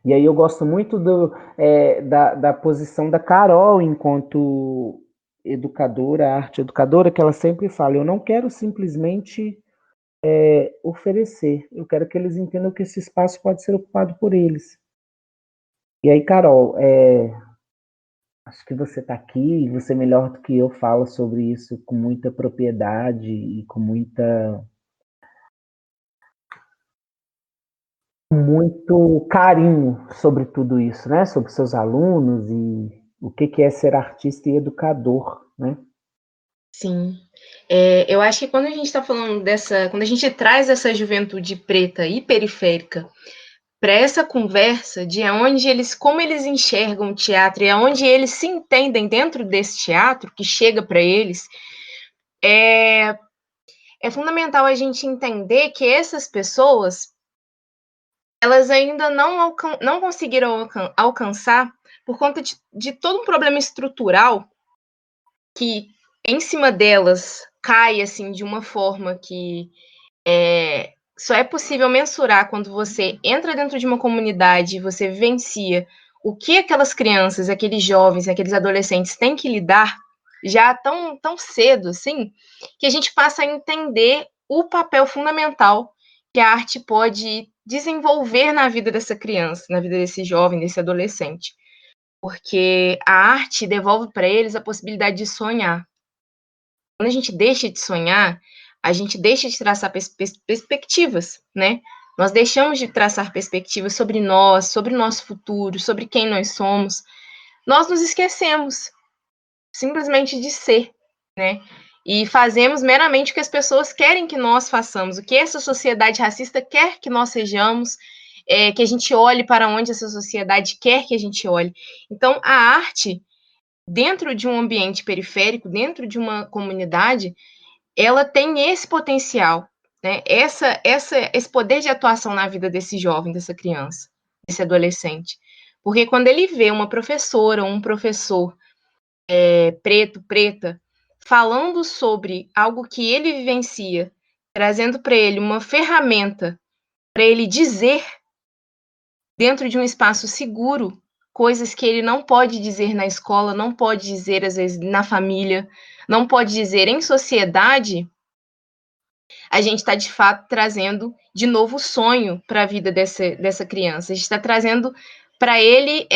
E aí eu gosto muito da posição da Carol enquanto educadora, arte educadora, que ela sempre fala, eu não quero simplesmente oferecer, eu quero que eles entendam que esse espaço pode ser ocupado por eles. E aí, Carol, acho que você está aqui e você melhor do que eu fala sobre isso com muita propriedade e com muito carinho sobre tudo isso, né? Sobre seus alunos e o que é ser artista e educador, né? Sim. Eu acho que quando a gente está falando quando a gente traz essa juventude preta e periférica para essa conversa de como eles enxergam o teatro e aonde eles se entendem dentro desse teatro que chega para eles, é fundamental a gente entender que essas pessoas, elas ainda não conseguiram alcançar por conta de todo um problema estrutural que em cima delas cai assim de uma forma que só é possível mensurar quando você entra dentro de uma comunidade e você vivencia o que aquelas crianças, aqueles jovens, aqueles adolescentes têm que lidar já tão cedo, assim, que a gente passa a entender o papel fundamental que a arte pode desenvolver na vida dessa criança, na vida desse jovem, desse adolescente. Porque a arte devolve para eles a possibilidade de sonhar. Quando a gente deixa de sonhar, a gente deixa de traçar perspectivas, né? Nós deixamos de traçar perspectivas sobre nós, sobre o nosso futuro, sobre quem nós somos. Nós nos esquecemos simplesmente de ser, né? E fazemos meramente o que as pessoas querem que nós façamos, o que essa sociedade racista quer que nós sejamos, que a gente olhe para onde essa sociedade quer que a gente olhe. Então, a arte, dentro de um ambiente periférico, dentro de uma comunidade, ela tem esse potencial, né? Esse poder de atuação na vida desse jovem, dessa criança, desse adolescente. Porque quando ele vê uma professora ou um professor preto, preta, falando sobre algo que ele vivencia, trazendo para ele uma ferramenta para ele dizer, dentro de um espaço seguro, coisas que ele não pode dizer na escola, não pode dizer, às vezes, na família, não pode dizer em sociedade, a gente está, de fato, trazendo de novo o sonho para a vida dessa criança. A gente está trazendo para ele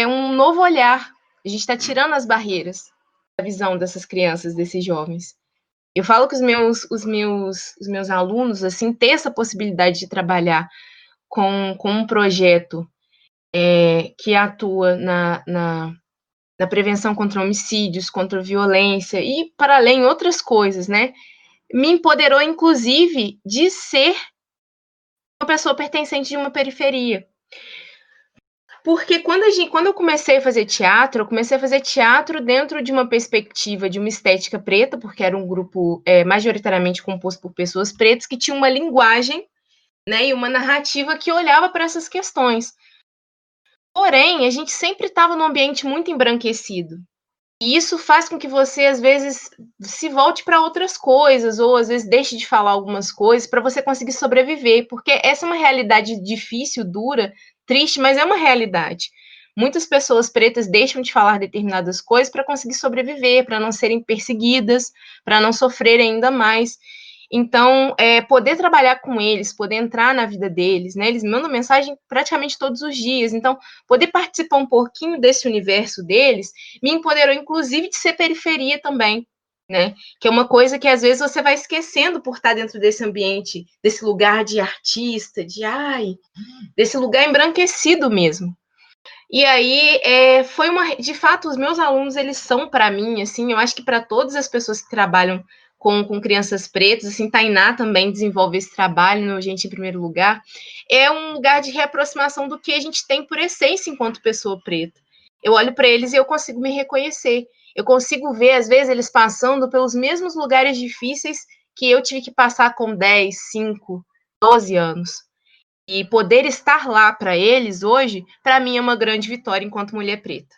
um novo olhar. A gente está tirando as barreiras da visão dessas crianças, desses jovens. Eu falo que os meus alunos, assim, ter essa possibilidade de trabalhar com um projeto que atua na prevenção contra homicídios, contra violência e, para além, outras coisas, né? Me empoderou, inclusive, de ser uma pessoa pertencente de uma periferia. Porque quando eu comecei a fazer teatro, eu comecei a fazer teatro dentro de uma perspectiva de uma estética preta, porque era um grupo majoritariamente composto por pessoas pretas que tinham uma linguagem, né, e uma narrativa que olhava para essas questões. Porém, a gente sempre estava num ambiente muito embranquecido. E isso faz com que você, às vezes, se volte para outras coisas, ou às vezes deixe de falar algumas coisas para você conseguir sobreviver, porque essa é uma realidade difícil, dura, triste, mas é uma realidade. Muitas pessoas pretas deixam de falar determinadas coisas para conseguir sobreviver, para não serem perseguidas, para não sofrerem ainda mais. Então, poder trabalhar com eles, poder entrar na vida deles, né? Eles me mandam mensagem praticamente todos os dias. Então, poder participar um pouquinho desse universo deles me empoderou, inclusive, de ser periferia também, né? Que é uma coisa que, às vezes, você vai esquecendo por estar dentro desse ambiente, desse lugar de artista, desse lugar embranquecido mesmo. E aí, de fato, os meus alunos, eles são, para mim, assim, eu acho que para todas as pessoas que trabalham com crianças pretas, assim, Tainá também desenvolve esse trabalho no Gente em Primeiro Lugar, é um lugar de reaproximação do que a gente tem por essência enquanto pessoa preta. Eu olho para eles e eu consigo me reconhecer. Eu consigo ver, às vezes, eles passando pelos mesmos lugares difíceis que eu tive que passar com 10, 5, 12 anos. E poder estar lá para eles hoje, para mim é uma grande vitória enquanto mulher preta.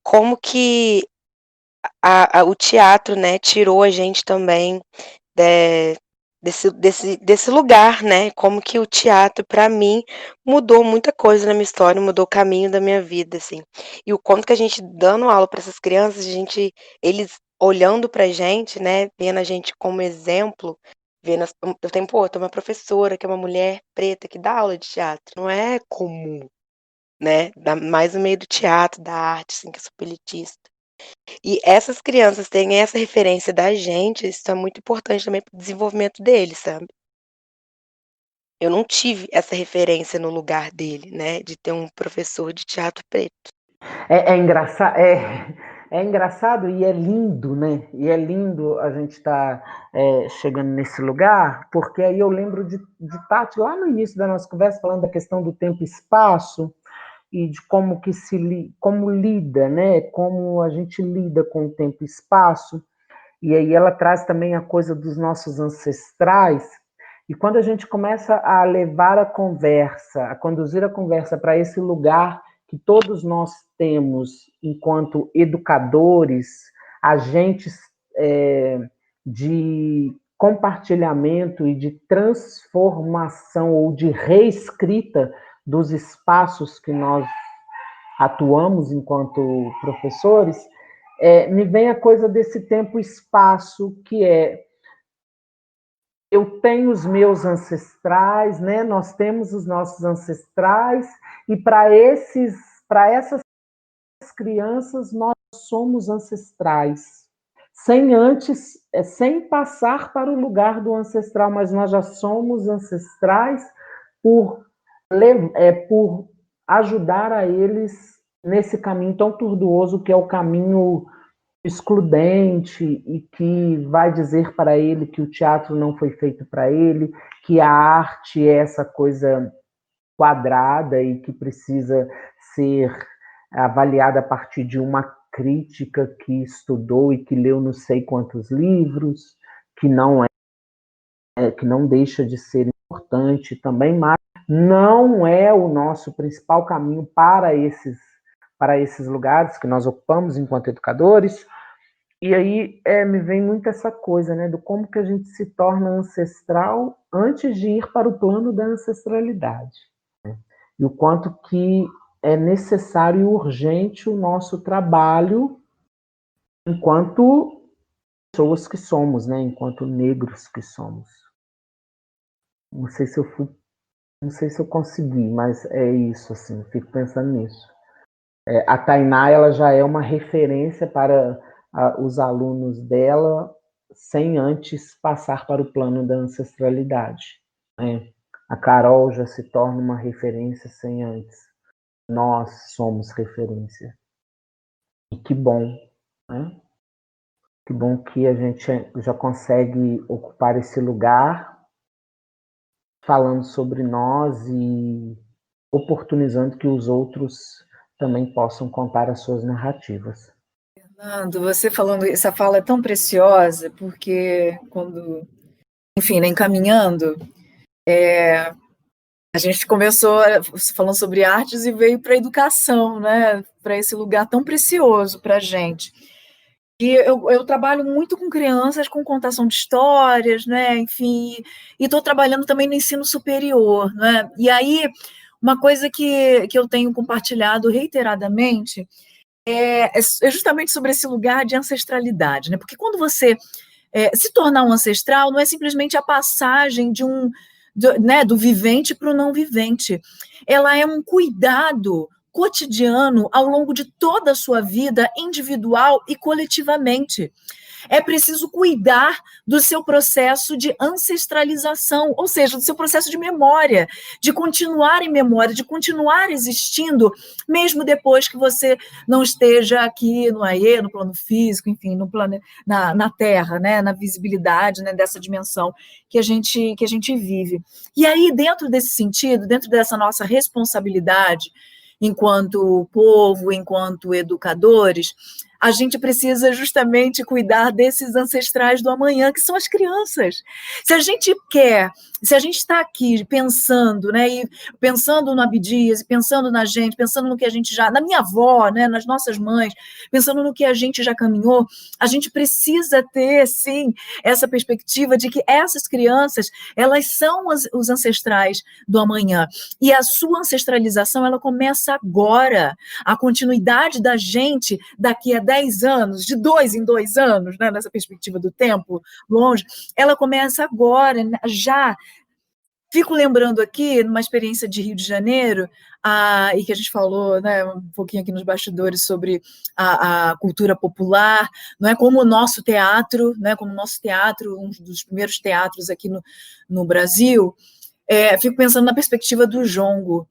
Como que o teatro, né, tirou a gente também desse lugar, né? Como que o teatro, para mim, mudou muita coisa na minha história, mudou o caminho da minha vida, assim. E o quanto que a gente dando aula para essas crianças, eles olhando pra gente, né, vendo a gente como exemplo, vendo eu tenho, pô, eu tenho uma professora que é uma mulher preta que dá aula de teatro, não é comum, né? Mais no meio do teatro, da arte, assim, que eu sou elitista. E essas crianças têm essa referência da gente, isso é muito importante também para o desenvolvimento deles, sabe. Eu não tive essa referência no lugar dele, né, de ter um professor de teatro preto. É engraçado e é lindo, né? E é lindo a gente estar chegando nesse lugar, porque aí eu lembro de Tati lá no início da nossa conversa, falando da questão do tempo e espaço, e de como lida, né? Como a gente lida com o tempo e espaço. E aí ela traz também a coisa dos nossos ancestrais. E quando a gente começa a levar a conversa, a conduzir a conversa para esse lugar que todos nós temos enquanto educadores, agentes de compartilhamento e de transformação ou de reescrita dos espaços que nós atuamos enquanto professores, me vem a coisa desse tempo e espaço, que eu tenho os meus ancestrais, né? Nós temos os nossos ancestrais, e para essas crianças nós somos ancestrais, sem passar para o lugar do ancestral, mas nós já somos ancestrais por ajudar a eles nesse caminho tão tortuoso que é o caminho excludente e que vai dizer para ele que o teatro não foi feito para ele, que a arte é essa coisa quadrada e que precisa ser avaliada a partir de uma crítica que estudou e que leu não sei quantos livros, que não deixa de ser importante também, mas não é o nosso principal caminho para esses lugares que nós ocupamos enquanto educadores. E aí me vem muito essa coisa, né, do como que a gente se torna ancestral antes de ir para o plano da ancestralidade, né? E o quanto que é necessário e urgente o nosso trabalho enquanto pessoas que somos, né, enquanto negros que somos. Não sei se eu consegui, mas é isso, assim, eu fico pensando nisso. A Tainá, ela já é uma referência para os alunos dela, sem antes passar para o plano da ancestralidade, né? A Carol já se torna uma referência sem antes. Nós somos referência. E que bom, né? Que bom que a gente já consegue ocupar esse lugar falando sobre nós e oportunizando que os outros também possam contar as suas narrativas. Fernando, você falando, essa fala é tão preciosa, porque quando, enfim, né, encaminhando, a gente começou falando sobre artes e veio para a educação, né, para esse lugar tão precioso para a gente. E eu trabalho muito com crianças, com contação de histórias, né, enfim, e estou trabalhando também no ensino superior, né, e aí uma coisa que eu tenho compartilhado reiteradamente é justamente sobre esse lugar de ancestralidade, né, porque quando você se tornar um ancestral não é simplesmente a passagem do vivente para o não vivente, ela é um cuidado cotidiano ao longo de toda a sua vida, individual e coletivamente. É preciso cuidar do seu processo de ancestralização, ou seja, do seu processo de memória, de continuar em memória, de continuar existindo, mesmo depois que você não esteja aqui no AE, no plano físico, enfim, no plano, na Terra, né, na visibilidade, né, dessa dimensão que a gente vive. E aí, dentro desse sentido, dentro dessa nossa responsabilidade, enquanto povo, enquanto educadores, a gente precisa justamente cuidar desses ancestrais do amanhã, que são as crianças. Se a gente está aqui pensando, né, e pensando no Abdias, pensando na gente, pensando no que a gente já, na minha avó, né, nas nossas mães, pensando no que a gente já caminhou, a gente precisa ter, sim, essa perspectiva de que essas crianças, elas são os ancestrais do amanhã. E a sua ancestralização, ela começa agora. A continuidade da gente daqui a 10 anos, de 2 em 2 anos, né, nessa perspectiva do tempo longe, ela começa agora, já. Fico lembrando aqui, numa experiência de Rio de Janeiro, e que a gente falou, né, um pouquinho aqui nos bastidores sobre a cultura popular, não é, como o nosso teatro, né, como o nosso teatro, um dos primeiros teatros aqui no Brasil, fico pensando na perspectiva do jongo.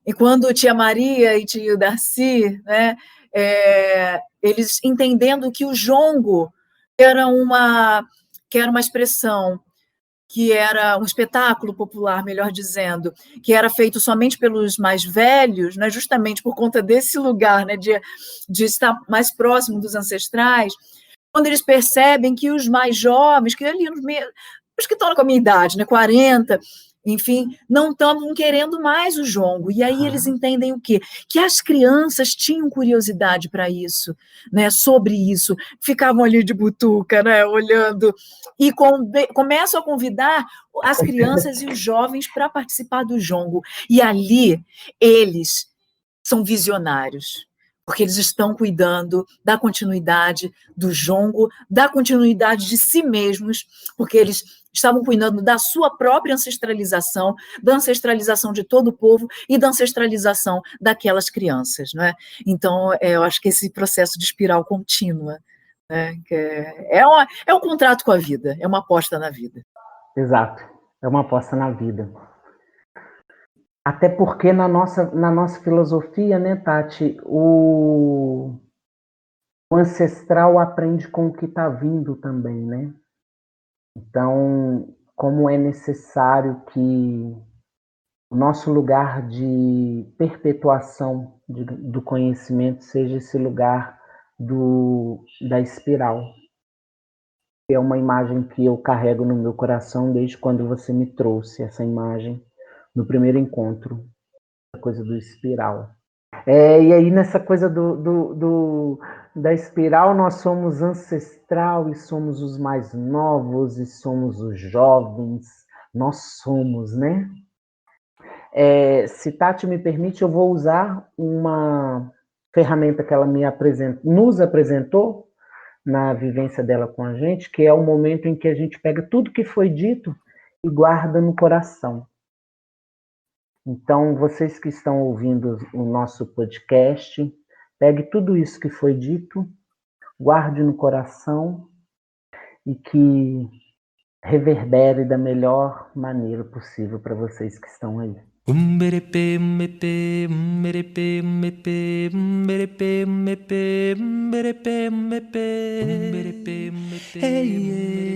E quando tia Maria e tio Darcy, né, eles entendendo que o jongo era uma expressão, que era um espetáculo popular, melhor dizendo, que era feito somente pelos mais velhos, né, justamente por conta desse lugar, né, de estar mais próximo dos ancestrais, quando eles percebem que os mais jovens, que ali os que estão com a minha idade, né, 40, enfim, não estavam querendo mais o jongo. E aí eles entendem o quê? Que as crianças tinham curiosidade para isso, né, sobre isso, ficavam ali de butuca, né, olhando, e começam a convidar as crianças e os jovens para participar do jongo. E ali eles são visionários, porque eles estão cuidando da continuidade do jongo, da continuidade de si mesmos, porque eles estavam cuidando da sua própria ancestralização, da ancestralização de todo o povo e da ancestralização daquelas crianças, não é? Então, eu acho que esse processo de espiral contínua, né, que é um contrato com a vida, é uma aposta na vida. Exato, é uma aposta na vida. Até porque na nossa filosofia, né, Tati, o ancestral aprende com o que está vindo também, né? Então, como é necessário que o nosso lugar de perpetuação do conhecimento seja esse lugar da espiral. É uma imagem que eu carrego no meu coração desde quando você me trouxe essa imagem no primeiro encontro, a coisa do espiral. E aí nessa coisa da espiral, nós somos ancestral e somos os mais novos e somos os jovens, nós somos, né? Se Tati me permite, eu vou usar uma ferramenta que ela nos apresentou na vivência dela com a gente, que é o momento em que a gente pega tudo que foi dito e guarda no coração. Então, vocês que estão ouvindo o nosso podcast, pegue tudo isso que foi dito, guarde no coração e que reverbere da melhor maneira possível para vocês que estão aí. Hey, yeah.